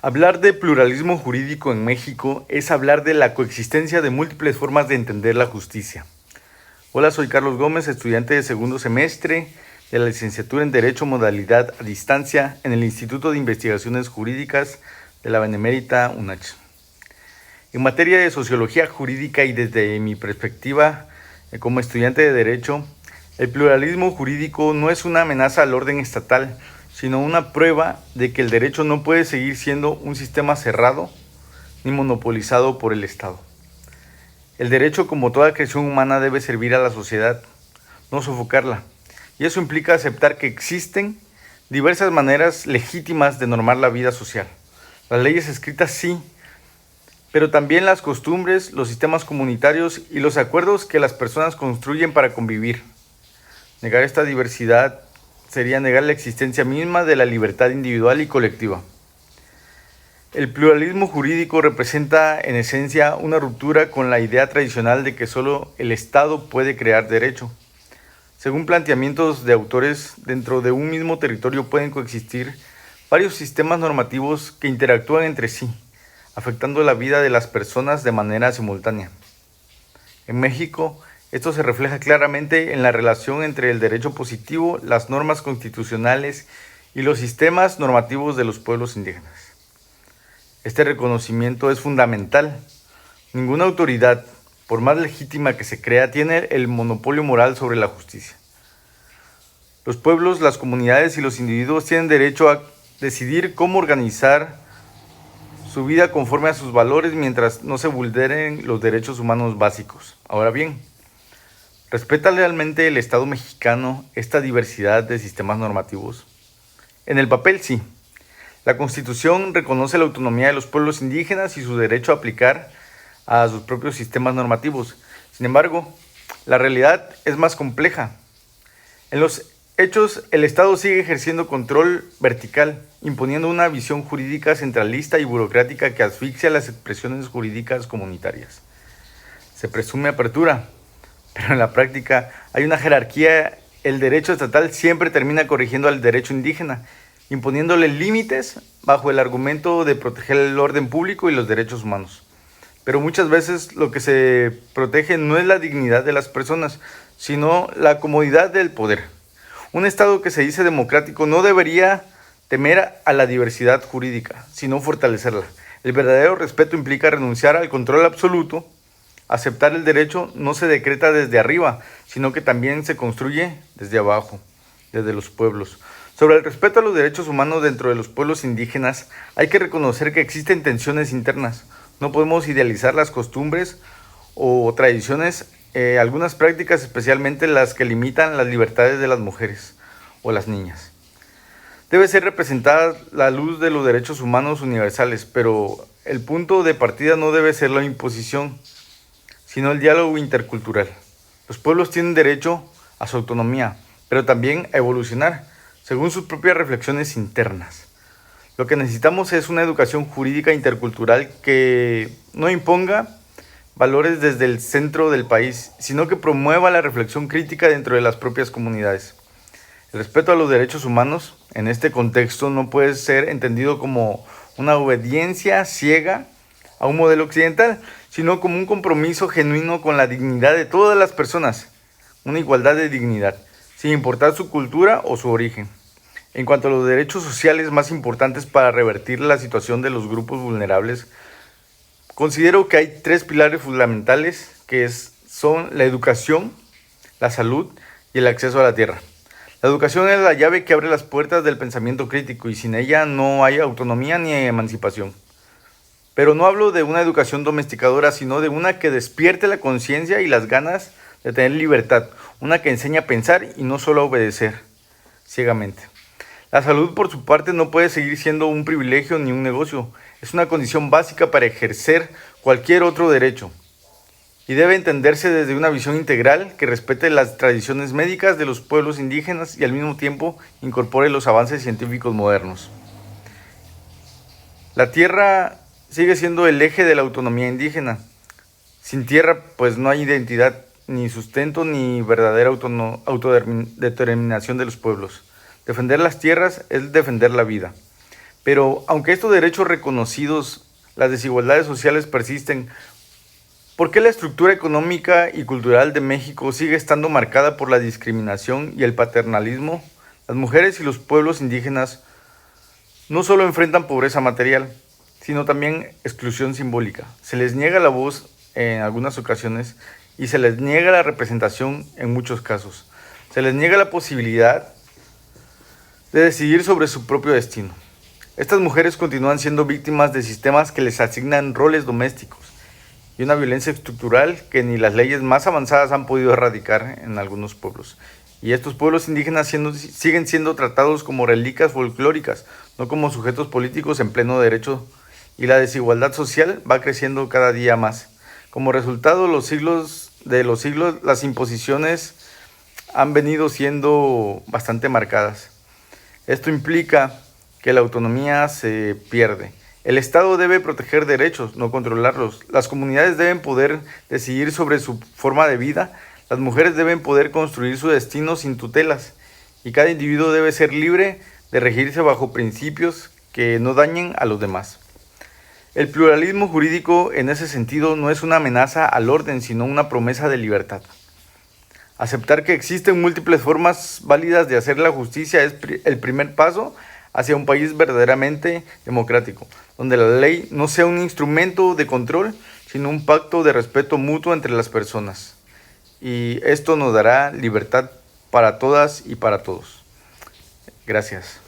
Hablar de pluralismo jurídico en México es hablar de la coexistencia de múltiples formas de entender la justicia. Hola, soy Carlos Gómez, estudiante de segundo semestre de la licenciatura en Derecho modalidad a distancia en el Instituto de Investigaciones Jurídicas de la Benemérita UNACH. En materia de sociología jurídica y desde mi perspectiva como estudiante de Derecho, el pluralismo jurídico no es una amenaza al orden estatal, sino una prueba de que el derecho no puede seguir siendo un sistema cerrado ni monopolizado por el Estado. El derecho, como toda creación humana, debe servir a la sociedad, no sofocarla, y eso implica aceptar que existen diversas maneras legítimas de normar la vida social. Las leyes escritas sí, pero también las costumbres, los sistemas comunitarios y los acuerdos que las personas construyen para convivir. Negar esta diversidad sería negar la existencia misma de la libertad individual y colectiva. El pluralismo jurídico representa en esencia una ruptura con la idea tradicional de que solo el Estado puede crear derecho. Según planteamientos de autores, dentro de un mismo territorio pueden coexistir varios sistemas normativos que interactúan entre sí, afectando la vida de las personas de manera simultánea. En México, esto se refleja claramente en la relación entre el derecho positivo, las normas constitucionales y los sistemas normativos de los pueblos indígenas. Este reconocimiento es fundamental. Ninguna autoridad, por más legítima que se crea, tiene el monopolio moral sobre la justicia. Los pueblos, las comunidades y los individuos tienen derecho a decidir cómo organizar su vida conforme a sus valores mientras no se vulneren los derechos humanos básicos. Ahora bien, ¿respeta realmente el Estado mexicano esta diversidad de sistemas normativos? En el papel sí. La Constitución reconoce la autonomía de los pueblos indígenas y su derecho a aplicar a sus propios sistemas normativos. Sin embargo, la realidad es más compleja. En los hechos, el Estado sigue ejerciendo control vertical, imponiendo una visión jurídica centralista y burocrática que asfixia las expresiones jurídicas comunitarias. Se presume apertura, pero en la práctica hay una jerarquía. El derecho estatal siempre termina corrigiendo al derecho indígena, imponiéndole límites bajo el argumento de proteger el orden público y los derechos humanos. Pero muchas veces lo que se protege no es la dignidad de las personas, sino la comodidad del poder. Un Estado que se dice democrático no debería temer a la diversidad jurídica, sino fortalecerla. El verdadero respeto implica renunciar al control absoluto. Aceptar el derecho no se decreta desde arriba, sino que también se construye desde abajo, desde los pueblos. Sobre el respeto a los derechos humanos dentro de los pueblos indígenas, hay que reconocer que existen tensiones internas. No podemos idealizar las costumbres o tradiciones, algunas prácticas, especialmente las que limitan las libertades de las mujeres o las niñas. Debe ser representada la luz de los derechos humanos universales, pero el punto de partida no debe ser la imposición, sino el diálogo intercultural. Los pueblos tienen derecho a su autonomía, pero también a evolucionar según sus propias reflexiones internas. Lo que necesitamos es una educación jurídica intercultural que no imponga valores desde el centro del país, sino que promueva la reflexión crítica dentro de las propias comunidades. El respeto a los derechos humanos en este contexto no puede ser entendido como una obediencia ciega a un modelo occidental, sino como un compromiso genuino con la dignidad de todas las personas, una igualdad de dignidad, sin importar su cultura o su origen. En cuanto a los derechos sociales más importantes para revertir la situación de los grupos vulnerables, considero que hay tres pilares fundamentales son la educación, la salud y el acceso a la tierra. La educación es la llave que abre las puertas del pensamiento crítico y sin ella no hay autonomía ni emancipación. Pero no hablo de una educación domesticadora, sino de una que despierte la conciencia y las ganas de tener libertad, una que enseña a pensar y no solo a obedecer ciegamente. La salud, por su parte, no puede seguir siendo un privilegio ni un negocio. Es una condición básica para ejercer cualquier otro derecho y debe entenderse desde una visión integral que respete las tradiciones médicas de los pueblos indígenas y al mismo tiempo incorpore los avances científicos modernos. La tierra sigue siendo el eje de la autonomía indígena. Sin tierra, pues no hay identidad, ni sustento, ni verdadera autodeterminación de los pueblos. Defender las tierras es defender la vida. Pero aunque estos derechos reconocidos, las desigualdades sociales persisten. ¿Por qué la estructura económica y cultural de México sigue estando marcada por la discriminación y el paternalismo? Las mujeres y los pueblos indígenas no solo enfrentan pobreza material, sino también exclusión simbólica. Se les niega la voz en algunas ocasiones y se les niega la representación en muchos casos. Se les niega la posibilidad de decidir sobre su propio destino. Estas mujeres continúan siendo víctimas de sistemas que les asignan roles domésticos y una violencia estructural que ni las leyes más avanzadas han podido erradicar en algunos pueblos. Y estos pueblos indígenas siguen siendo tratados como reliquias folclóricas, no como sujetos políticos en pleno derecho, y la desigualdad social va creciendo cada día más. Como resultado de los siglos, las imposiciones han venido siendo bastante marcadas. Esto implica que la autonomía se pierde. El Estado debe proteger derechos, no controlarlos. Las comunidades deben poder decidir sobre su forma de vida. Las mujeres deben poder construir su destino sin tutelas. Y cada individuo debe ser libre de regirse bajo principios que no dañen a los demás. El pluralismo jurídico en ese sentido no es una amenaza al orden, sino una promesa de libertad. Aceptar que existen múltiples formas válidas de hacer la justicia es el primer paso hacia un país verdaderamente democrático, donde la ley no sea un instrumento de control, sino un pacto de respeto mutuo entre las personas. Y esto nos dará libertad para todas y para todos. Gracias.